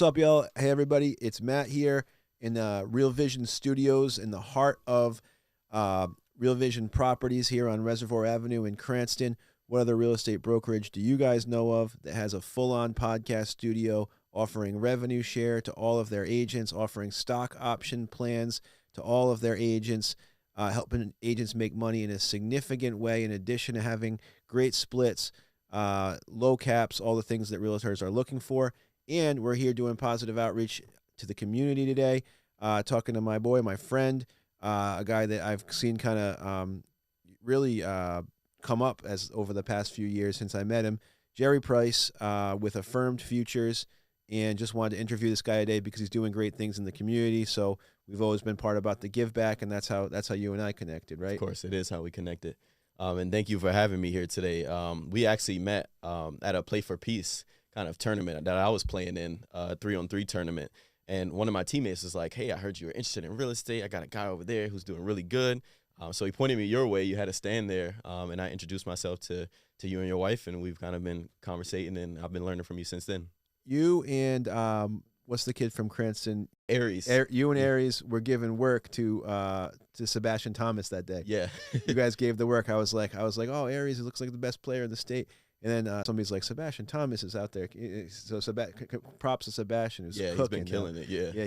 What's up, y'all? Hey, everybody. It's Matt here in Real Vision Studios in the heart of Real Vision Properties here on Reservoir Avenue in Cranston. What other real estate brokerage do you guys know of that has a full-on podcast studio offering revenue share to all of their agents, offering stock option plans to all of their agents, helping agents make money in a significant way in addition to having great splits, low caps, all the things that realtors are looking for. And we're here doing positive outreach to the community today, talking to my boy, my friend, a guy that I've seen kind of really come up as over the past few years since I met him, Jerry Price with Affirmed Futures, and just wanted to interview this guy today because he's doing great things in the community. So we've always been part about the give back, and that's how you and I connected, right? Of course, it is how we connected. And thank you for having me here today. We actually met at a Play for Peace kind of tournament that I was playing in, a 3-on-3 tournament. And one of my teammates was like, hey, I heard you were interested in real estate. I got a guy over there who's doing really good. So he pointed me your way. You had to stand there. And I introduced myself to you and your wife, and we've kind of been conversating, and I've been learning from you since then. You and what's the kid from Cranston? Aries. You and Aries were giving work to Sebastian Thomas that day. Yeah. You guys gave the work. I was like, oh, Aries, it looks like the best player in the state. And then somebody's like, Sebastian Thomas is out there. So props to Sebastian, who's cooking. He's been killing it. Yeah. Yeah,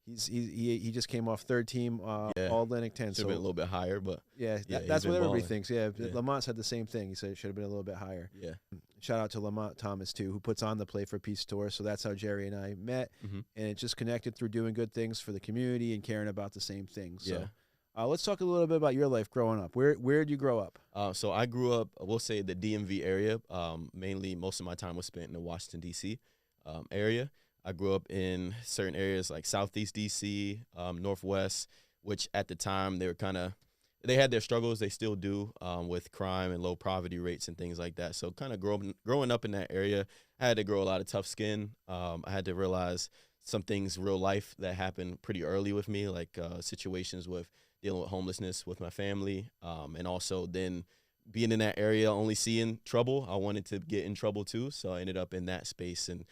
he just came off third team All Atlantic 10. Should have been a little bit higher, but that's what everybody thinks. Yeah, yeah. Lamont said the same thing. He said it should have been a little bit higher. Yeah. Shout out to Lamonte Thomas too, who puts on the Play for Peace tour. So that's how Jerry and I met, and it just connected through doing good things for the community and caring about the same things. So. Let's talk a little bit about your life growing up. Where did you grow up? So I grew up, we'll say, the DMV area. Mainly, most of my time was spent in the Washington, D.C. Area. I grew up in certain areas like Southeast D.C., Northwest, which at the time they had their struggles. They still do with crime and low poverty rates and things like that. So kind of growing up in that area, I had to grow a lot of tough skin. I had to realize some things, real life, that happened pretty early with me, like situations with dealing with homelessness with my family, and also then being in that area, only seeing trouble. I wanted to get in trouble too, so I ended up in that space and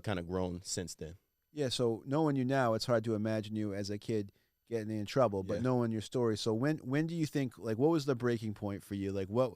kind of grown since then. Yeah, so knowing you now, it's hard to imagine you as a kid getting in trouble, but knowing your story. So when do you think, like, what was the breaking point for you? Like, what,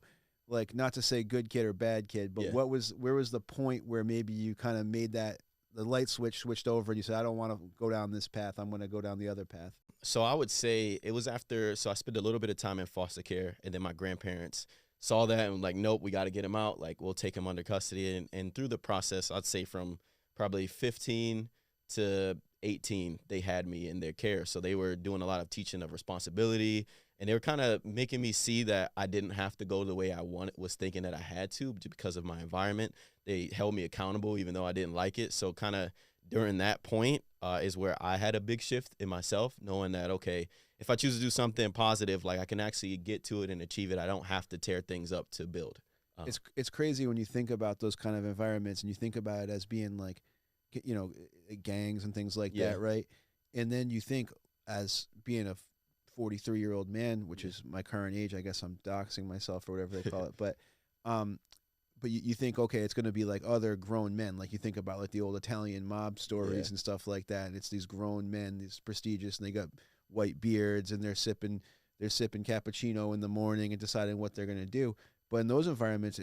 like, not to say good kid or bad kid, but where was the point where maybe you kind of made the light switched over and you said, I don't want to go down this path, I'm going to go down the other path? So I would say it was after, so I spent a little bit of time in foster care, and then my grandparents saw that and were like, nope, we got to get him out. Like, we'll take him under custody. And through the process, I'd say from probably 15 to 18, they had me in their care. So they were doing a lot of teaching of responsibility, and they were kind of making me see that I didn't have to go the way I was thinking that I had to because of my environment. They held me accountable even though I didn't like it. So kind of during that point is where I had a big shift in myself, knowing that, okay, if I choose to do something positive, like, I can actually get to it and achieve it. I don't have to tear things up to build. It's crazy when you think about those kind of environments and you think about it as being like, you know, gangs and things like that, right? And then you think, as being a 43-year-old man, which is my current age, I guess I'm doxing myself or whatever they call it, but you think, okay, it's going to be like other grown men. Like, you think about like the old Italian mob stories and stuff like that. And it's these grown men, these prestigious, and they got white beards, and they're sipping cappuccino in the morning and deciding what they're going to do. But in those environments,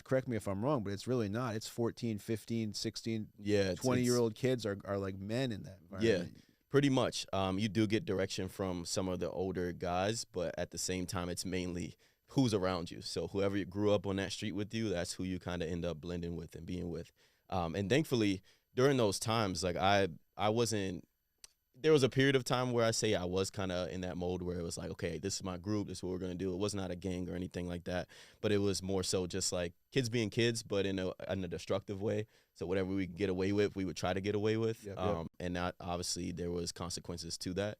correct me if I'm wrong, but it's really not. It's 14, 15, 16, 20-year-old kids are like men in that environment. Yeah, pretty much. You do get direction from some of the older guys, but at the same time, it's mainly who's around you. So whoever grew up on that street with you, that's who you kind of end up blending with and being with. And thankfully, during those times, like, I wasn't, there was a period of time where I was kind of in that mode where it was like, okay, this is my group, this is what we're going to do. It was not a gang or anything like that, but it was more so just like kids being kids, but in a destructive way. So whatever we could get away with, we would try to get away with. And not, obviously there was consequences to that.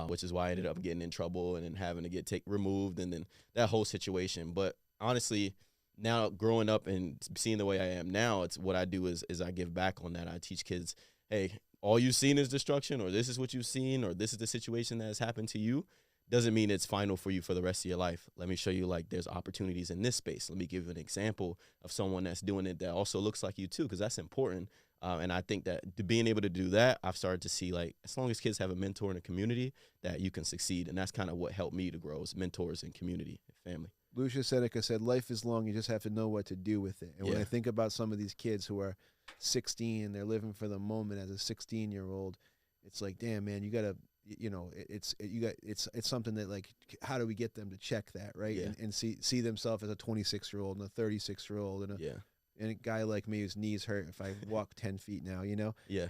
Which is why I ended up getting in trouble and then having to get removed, and then that whole situation. But honestly, now growing up and seeing the way I am now, it's what I do is I give back on that. I teach kids, hey, all you've seen is destruction, or this is what you've seen, or this is the situation that has happened to you. Doesn't mean it's final for you for the rest of your life. Let me show you, like, there's opportunities in this space. Let me give you an example of someone that's doing it that also looks like you too, because that's important. And I think that being able to do that, I've started to see, like, as long as kids have a mentor in a community, that you can succeed. And that's kind of what helped me to grow, is mentors and community and family. Lucius Seneca said, life is long. You just have to know what to do with it. And when I think about some of these kids who are 16 and they're living for the moment as a 16-year-old, it's like, damn, man, you got to, it's something that, like, how do we get them to check that, right? Yeah. And see themselves as a 26-year-old and a 36-year-old and a guy like me whose knees hurt if I walk 10 feet now, Yeah.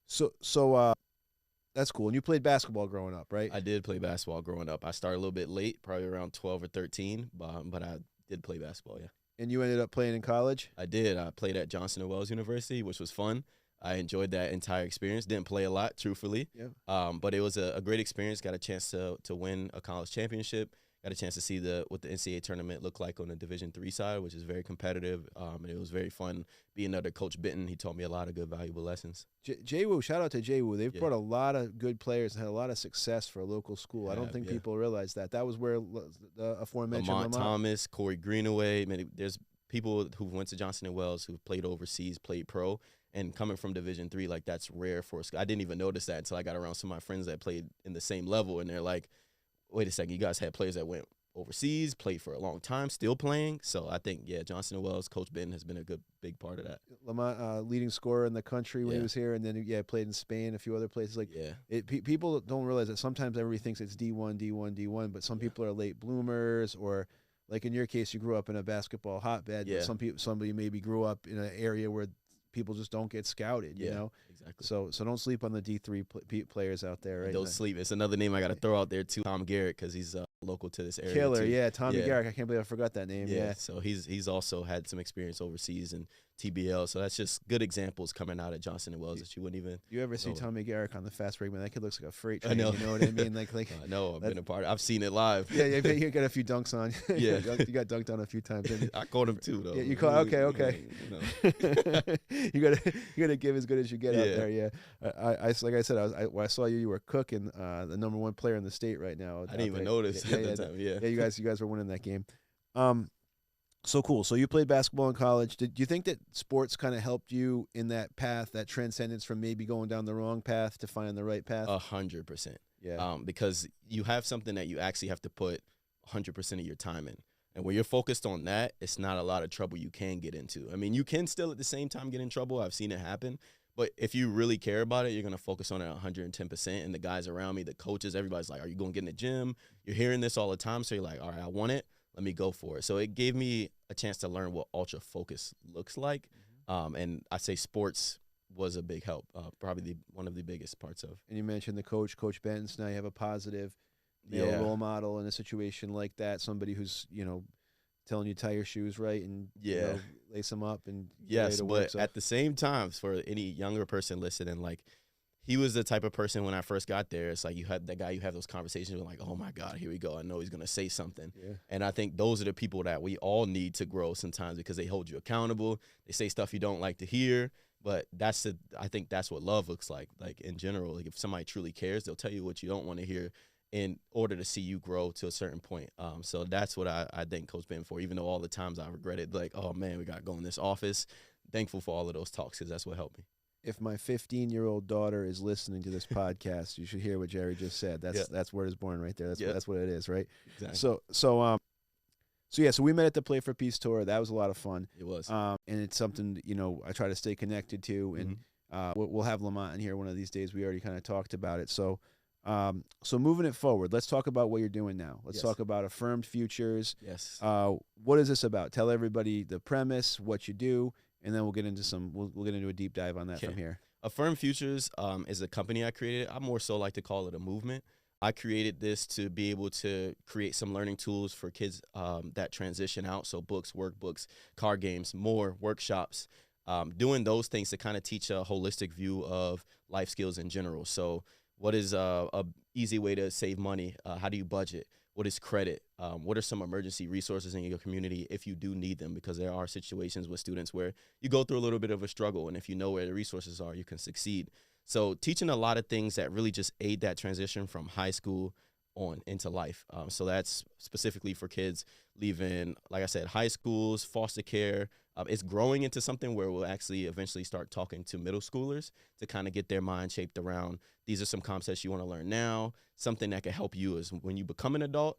So that's cool. And you played basketball growing up, right? I did play basketball growing up. I started a little bit late, probably around 12 or 13, but I did play basketball, yeah. And you ended up playing in college? I did. I played at Johnson & Wales University, which was fun. I enjoyed that entire experience. Didn't play a lot, truthfully. Yeah. But it was a great experience. Got a chance to win a college championship. Got a chance to see what the NCAA tournament looked like on the Division III side, which is very competitive. And it was very fun being under Coach Benton. He taught me a lot of good, valuable lessons. J-Woo, shout out to J-Woo. They've brought a lot of good players and had a lot of success for a local school. I don't think people realize that. That was where the aforementioned Lamonte Thomas, Corey Greenaway. There's people who went to Johnson & Wales who played overseas, played pro. And coming from Division III, like, that's rare for us. I didn't even notice that until I got around some of my friends that played in the same level. And they're like, wait a second, you guys had players that went overseas, played for a long time, still playing. So I think, Johnson & Wales, Coach Ben has been a big part of that. Lamont, leading scorer in the country when he was here, and then played in Spain, a few other places. Like, people don't realize that sometimes everybody thinks it's D1, but some people are late bloomers, or like in your case, you grew up in a basketball hotbed. Yeah. But somebody maybe grew up in an area where people just don't get scouted. You know, exactly. So don't sleep on the D3 players out there. Right? Don't sleep. It's another name I got to throw out there too, Tom Garrett, because he's local to this area. Killer, too. Tommy Garrett. I can't believe I forgot that name. Yeah. So he's also had some experience overseas and TBL. So that's just good examples coming out at Johnson & Wales that you wouldn't even. You ever see Tommy Garrett on the fast break? Man, that kid looks like a freight train. I know. You know what I mean? Like I know. I've been a part. I've seen it live. Yeah, you got a few dunks on. Yeah, you got dunked on a few times. I caught him too, though. Yeah, you caught. Okay. You gotta give as good as you get out there. Yeah. I like I said, when I saw you were cooking the #1 player in the state right now. I didn't even notice at the time. Yeah. You guys were winning that game. So cool. So you played basketball in college. Did you think that sports kind of helped you in that path, that transcendence from maybe going down the wrong path to finding the right path? 100%. Yeah. Because you have something that you actually have to put 100% of your time in. And when you're focused on that, it's not a lot of trouble you can get into. I mean, you can still at the same time get in trouble. I've seen it happen. But if you really care about it, you're going to focus on it 110%. And the guys around me, the coaches, everybody's like, are you going to get in the gym? You're hearing this all the time. So you're like, all right, I want it. Let me go for it. So it gave me a chance to learn what ultra focus looks like. And I say sports was a big help, probably one of the biggest parts of. And you mentioned the Coach Benton. So now you have a positive male role model in a situation like that, somebody who's, telling you tie your shoes right and lace them up and yes, but at the same time, for any younger person listening, like, he was the type of person when I first got there, it's like you had that guy, you have those conversations with, like, oh my God, here we go. I know he's going to say something. Yeah. And I think those are the people that we all need to grow sometimes, because they hold you accountable. They say stuff you don't like to hear, but I think that's what love looks like in general. Like, if somebody truly cares, they'll tell you what you don't want to hear in order to see you grow to a certain point. So that's what I thank Coach Ben for, even though all the times I regretted, like, oh man, we got to go in this office. Thankful for all of those talks, because that's what helped me. If my 15-year-old daughter is listening to this podcast, you should hear what Jerry just said. That's word is born right there. That's what it is, right? Exactly. So we met at the Play for Peace tour. That was a lot of fun. It was. And it's something, I try to stay connected to, and we'll have Lamont in here one of these days. We already kind of talked about it. So moving it forward, let's talk about what you're doing now. Let's talk about Affirmed Futures. Yes. What is this about? Tell everybody the premise, what you do, and then we'll get into we'll get into a deep dive on that from here. Affirmed Futures is a company I created. I more so like to call it a movement. I created this to be able to create some learning tools for kids that transition out. So books, workbooks, card games, more workshops, doing those things to kind of teach a holistic view of life skills in general. So what is a easy way to save money? How do you budget? What is credit? What are some emergency resources in your community if you do need them? Because there are situations with students where you go through a little bit of a struggle, and if you know where the resources are, you can succeed. So teaching a lot of things that really just aid that transition from high school on into life. So that's specifically for kids leaving, like I said, high schools, foster care, It's growing into something where we'll actually eventually start talking to middle schoolers to kind of get their mind shaped around, these are some concepts you want to learn now. Something that can help you is when you become an adult,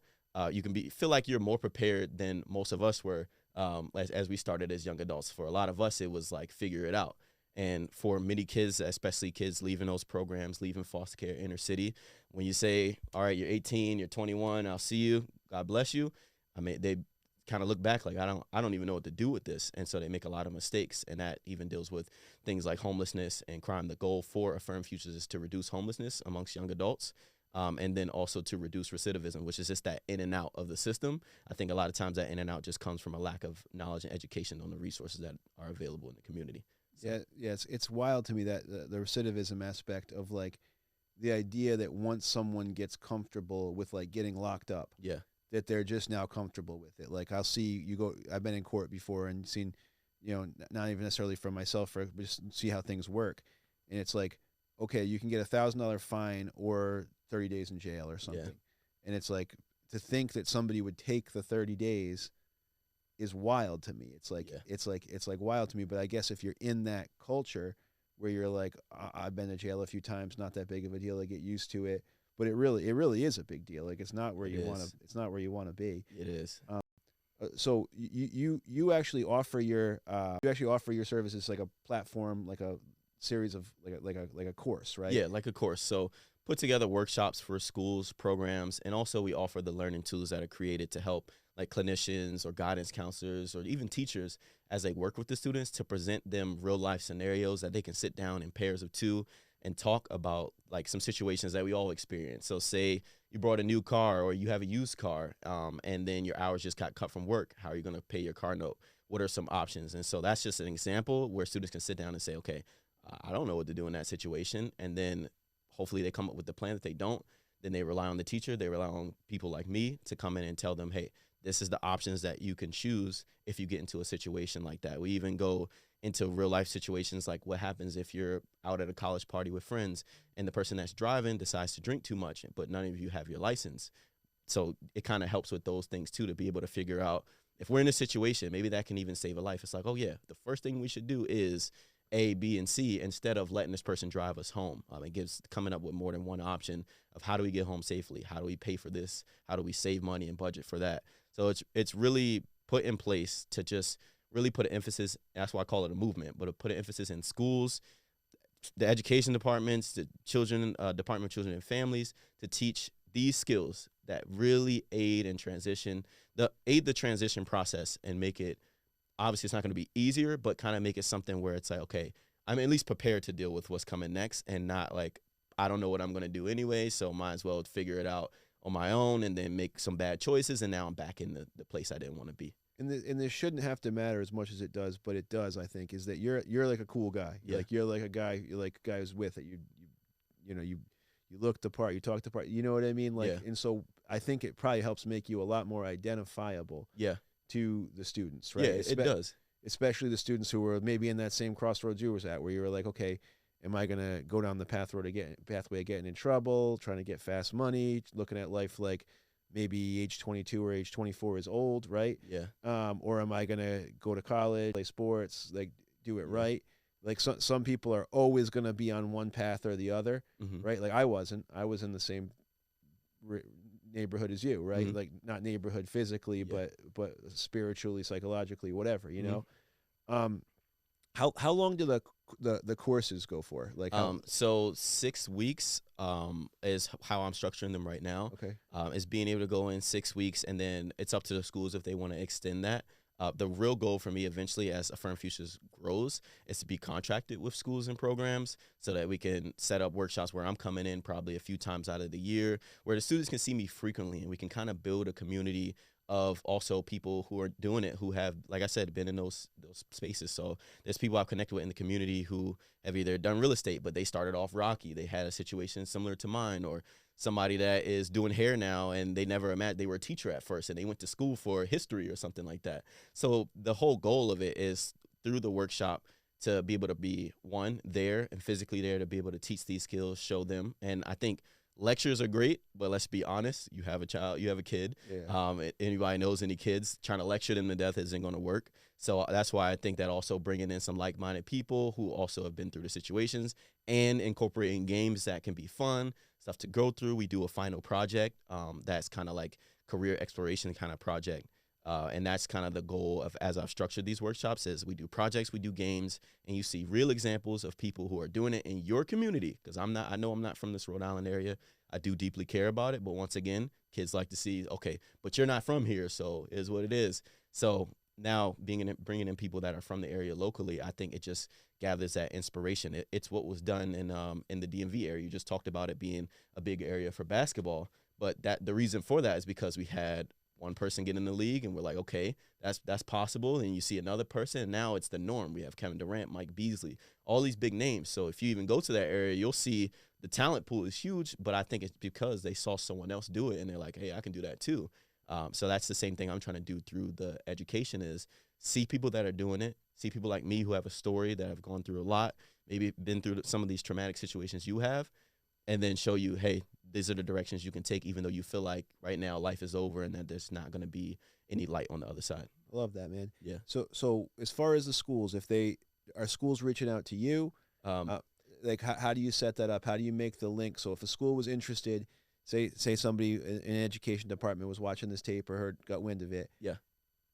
you can feel like you're more prepared than most of us were as we started as young adults. For a lot of us, it was like figure it out. And for many kids, especially kids leaving those programs, leaving foster care, inner city, when you say, all right, you're 18, you're 21, I'll see you, God bless you. I mean, they kind of look back like, I don't even know what to do with this. And so they make a lot of mistakes. And that even deals with things like homelessness and crime. The goal for Affirmed Futures is to reduce homelessness amongst young adults. And then also to reduce recidivism, which is just that in and out of the system. I think a lot of times that in and out just comes from a lack of knowledge and education on the resources that are available in the community. So. Yeah, it's wild to me that the recidivism aspect of like the idea that once someone gets comfortable with like getting locked up, yeah, that they're just now comfortable with it. Like I'll see you go. I've been in court before and seen, not even necessarily for myself, but just see how things work, and it's like, okay, you can get $1,000 fine or 30 days in jail or something, and it's like to think that somebody would take the 30 days. Is wild to me. It's like it's like wild to me. But I guess if you're in that culture where you're like, I've been to jail a few times, not that big of a deal. I get used to it. But it really is a big deal. Like it's not where you want to. It's not where you want to be. It is. So you actually offer your services like a platform, like a series of like a course, right? Yeah, like a course. So put together workshops for schools, programs, and also we offer the learning tools that are created to help like clinicians or guidance counselors or even teachers as they work with the students to present them real life scenarios that they can sit down in pairs of two and talk about like some situations that we all experience. So say you brought a new car or you have a used car and then your hours just got cut from work. How are you going to pay your car note? What are some options? And so that's just an example where students can sit down and say, okay, I don't know what to do in that situation. And then hopefully they come up with the plan. If they don't, then they rely on the teacher. They rely on people like me to come in and tell them, hey, this is the options that you can choose if you get into a situation like that. We even go into real life situations like what happens if you're out at a college party with friends and the person that's driving decides to drink too much, but none of you have your license. So it kind of helps with those things too, to be able to figure out if we're in a situation, maybe that can even save a life. It's like, oh yeah, the first thing we should do is A, B, and C instead of letting this person drive us home. It gives coming up with more than one option of how do we get home safely? How do we pay for this? How do we save money and budget for that? So it's really put in place to just really put an emphasis. That's why I call it a movement, but to put an emphasis in schools, the education departments, the Department of Children and Families, to teach these skills that really aid the transition process and make it. Obviously, it's not going to be easier, but kind of make it something where it's like, okay, I'm at least prepared to deal with what's coming next and not like, I don't know what I'm going to do anyway, so might as well figure it out on my own and then make some bad choices, and now I'm back in the place I didn't want to be. And this shouldn't have to matter as much as it does, but it does, I think, is that you're like a cool guy. Yeah. Like you're like a guy who's with it. You look the part, you talk the part, you know what I mean? Like, and so I think it probably helps make you a lot more identifiable. Yeah. To the students, right? Yeah, it does. Especially the students who were maybe in that same crossroads you was at, where you were like, okay, am I going to go down the pathway of getting in trouble, trying to get fast money, looking at life like maybe age 22 or age 24 is old, right? Yeah. Or am I going to go to college, play sports, like do it right? Like some people are always going to be on one path or the other, right? Like I was in the same neighborhood as you, right? Like not neighborhood physically, but spiritually, psychologically, whatever, you know. How long do the courses go for? Like so 6 weeks is how I'm structuring them right now. Okay. Is being able to go in 6 weeks, and then it's up to the schools if they want to extend that. The real goal for me eventually as Affirmed Futures grows is to be contracted with schools and programs so that we can set up workshops where I'm coming in probably a few times out of the year, where the students can see me frequently, and we can kind of build a community of also people who are doing it, who have, like I said, been in those spaces. So there's people I've connected with in the community who have either done real estate, but they started off rocky. They had a situation similar to mine, or somebody that is doing hair now and they never imagined they were a teacher at first and they went to school for history or something like that. So the whole goal of it is through the workshop to be able to be there and physically there to be able to teach these skills, show them. And I think lectures are great, but let's be honest. You have a child, you have a kid. Yeah. Anybody knows any kids, trying to lecture them to death isn't going to work. So that's why I think that also bringing in some like-minded people who also have been through the situations and incorporating games that can be fun, stuff to go through. We do a final project that's kind of like career exploration kind of project. And that's kind of the goal of, as I've structured these workshops, is we do projects, we do games, and you see real examples of people who are doing it in your community. Because I know I'm not from this Rhode Island area. I do deeply care about it. But once again, kids like to see, okay, but you're not from here, so it is what it is. So now bringing in people that are from the area locally, I think it just gathers that inspiration. It's what was done in the DMV area. You just talked about it being a big area for basketball. But the reason for that is because we had one person get in the league, and we're like, okay, that's possible. And you see another person, and now it's the norm. We have Kevin Durant, Mike Beasley, all these big names. So if you even go to that area, you'll see the talent pool is huge, but I think it's because they saw someone else do it, and they're like, hey, I can do that too. So that's the same thing I'm trying to do through the education, is see people that are doing it, see people like me who have a story, that have gone through a lot, maybe been through some of these traumatic situations you have, and then show you, hey, these are the directions you can take, even though you feel like right now life is over and that there's not going to be any light on the other side. I love that, man. Yeah. So as far as the schools, if they are schools reaching out to you, like how do you set that up? How do you make the link? So if a school was interested, say somebody in an education department was watching this tape or got wind of it. Yeah.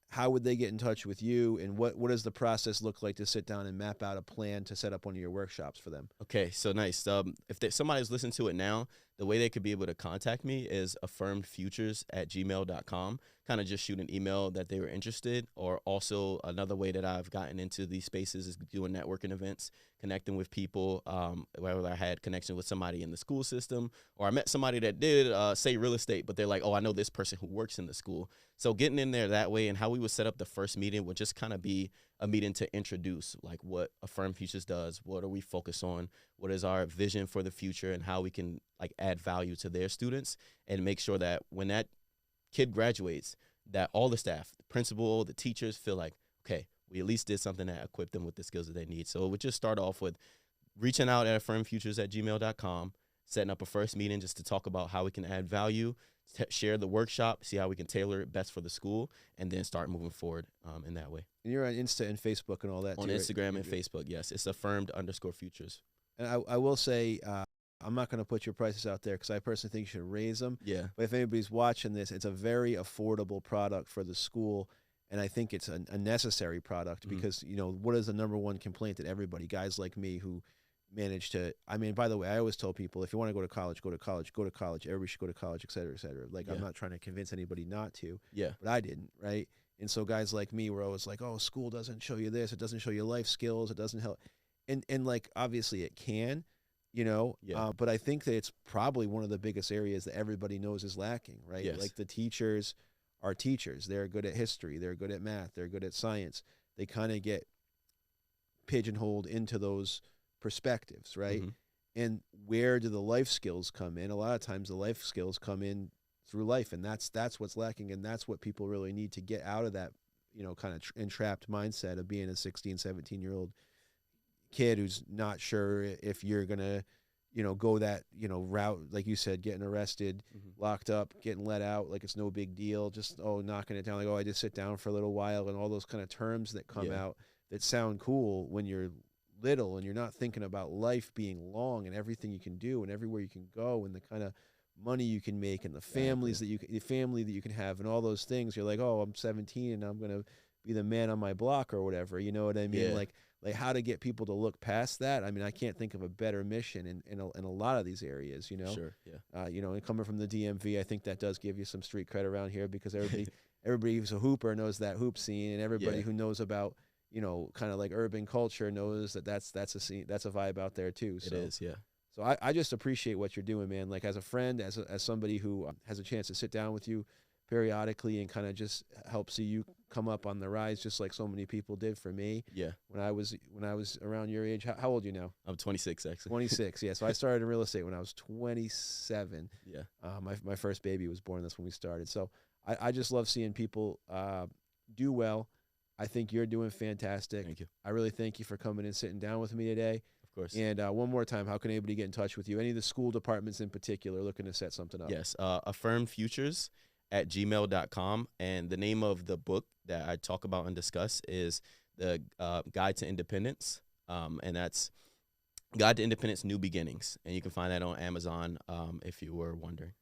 How would they get in touch with you, and what does the process look like to sit down and map out a plan to set up one of your workshops for them? Okay, so nice. If somebody's listening to it now, the way they could be able to contact me is affirmedfutures@gmail.com. Kind of just shoot an email that they were interested. Or also another way that I've gotten into these spaces is doing networking events, connecting with people, whether I had connection with somebody in the school system, or I met somebody that did, say, real estate, but they're like, oh, I know this person who works in the school. So getting in there that way, and how we would set up the first meeting would just kind of be a meeting to introduce, like, what Affirmed Futures does, what are we focused on, what is our vision for the future, and how we can, like, add value to their students, and make sure that when that kid graduates, that all the staff, the principal, the teachers feel like, okay, we at least did something that equipped them with the skills that they need. So it would just start off with reaching out at affirmedfutures@gmail.com, setting up a first meeting just to talk about how we can add value, share the workshop, see how we can tailor it best for the school, and then start moving forward in that way. And you're on Insta and Facebook and all that On too, Instagram right? and Facebook, yes. It's affirmed_futures. And I will say, I'm not going to put your prices out there because I personally think you should raise them. Yeah. But if anybody's watching this, it's a very affordable product for the school. And I think it's a necessary product because, what is the number one complaint that everybody, guys like me who manage to, by the way, I always tell people, if you want to go to college, go to college, go to college. Everybody should go to college, et cetera, et cetera. Like, Yeah. I'm not trying to convince anybody not to. Yeah. But I didn't, right? And so guys like me were always like, oh, school doesn't show you this. It doesn't show you life skills. It doesn't help. And like, obviously it can, Yeah. but I think that it's probably one of the biggest areas that everybody knows is lacking, right? Yes. Like, the teachers are teachers. They're good at history. They're good at math. They're good at science. They kind of get pigeonholed into those perspectives, right? Mhm. And where do the life skills come in? A lot of times the life skills come in through life, and that's what's lacking, and that's what people really need to get out of that, kind of entrapped mindset of being a 16, 17-year-old kid who's not sure if you're going to, go that, route, like you said, getting arrested, locked up, getting let out, like it's no big deal, just, knocking it down, like, I just sit down for a little while, and all those kind of terms that come out that sound cool when you're little and you're not thinking about life being long and everything you can do and everywhere you can go and the kind of money you can make and the families the family that you can have and all those things. You're like, oh, I'm 17 and I'm going to be the man on my block or whatever. You know what I mean? Yeah. Like how to get people to look past that. I kean think of a better mission in a lot of these areas, Sure. Yeah. and coming from the DMV, I think that does give you some street cred around here because everybody who's a hooper knows that hoop scene, and everybody who knows about, kind of like urban culture knows that's a scene, that's a vibe out there too. So, It is, yeah. So I just appreciate what you're doing, man. Like, as a friend, as somebody who has a chance to sit down with you periodically and kind of just help see you come up on the rise, just like so many people did for me. Yeah. When I was around your age. How old are you now? I'm 26, actually. 26. Yeah. So I started in real estate when I was 27. Yeah. My first baby was born. That's when we started. So I just love seeing people do well. I think you're doing fantastic. Thank you. I really thank you for coming and sitting down with me today. Of course. And one more time, how can anybody get in touch with you? Any of the school departments in particular looking to set something up? Yes, Affirmed Futures at gmail.com. And the name of the book that I talk about and discuss is the Guide to Independence. And that's Guide to Independence, New Beginnings. And you can find that on Amazon if you were wondering.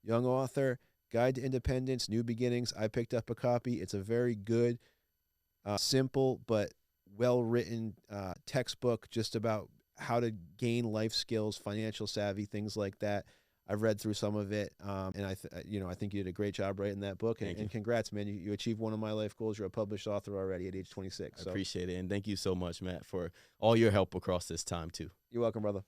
Young author, Guide to Independence, New Beginnings. I picked up a copy. It's a very good, simple, but well-written textbook just about how to gain life skills, financial savvy, things like that. I've read through some of it, and I think you did a great job writing that book. And congrats, man! You achieved one of my life goals. You're a published author already at age 26. I appreciate it, and thank you so much, Matt, for all your help across this time too. You're welcome, brother.